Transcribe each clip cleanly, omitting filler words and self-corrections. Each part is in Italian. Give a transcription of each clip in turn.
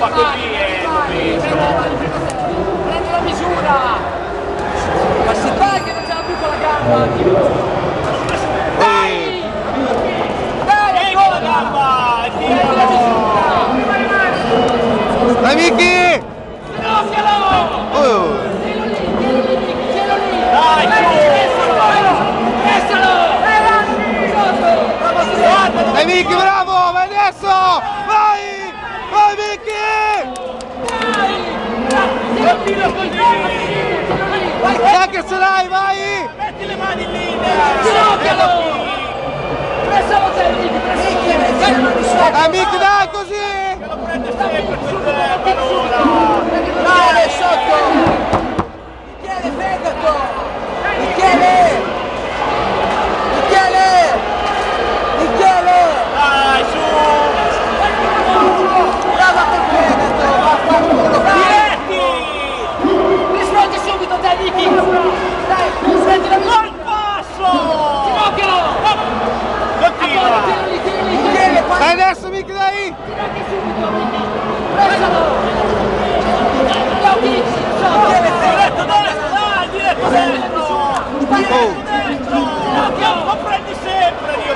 fa così è momento. Prendi la misura! Ma si dai che non ce l'ha più con la gamba! Dai! Dai, con la gamba! Prendi la misura! Dai Miki! Ginocchialo! Tienilo lì! Dai, Pressalo! Dai Miki, bravo! Vai adesso! Vai! Vai Miki! Dai che ce l'hai, vai! Metti le mani lì! Ginocchialo! Pressalo te, Miki! Dai Miki, dai così! Lo prende sempre per ora! Dai, sotto! Michele, fegato! Michele! Michele! Michele! Dai, su! Brava col fegato! Vaffanculo! Diretti! Rispondi subito te, Miki! Dai, senti la misura! Al passo! Ginocchialo! Continua! Michele, Dai adesso Miki, dai! tirati subito, Miki! Pressalo! Diretto destro, dai, diretto destro! Diretto destro! Lo prendi sempre, Dio!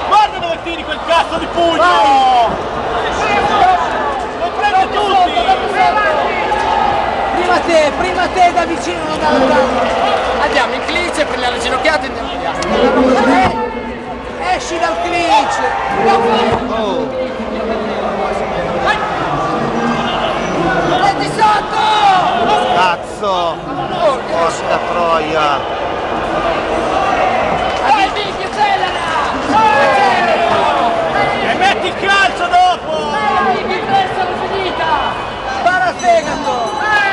Guarda dove tiri quel cazzo di pugno! Lo prende tutti! Prima te da vicino, non da lontano! Andiamo in clinch, prendiamo le ginocchiate e andiamo via! Esci dal clinch! Metti sotto! Cazzo! Porca troia! Dai, Miki, accelera! E metti il calcio dopo!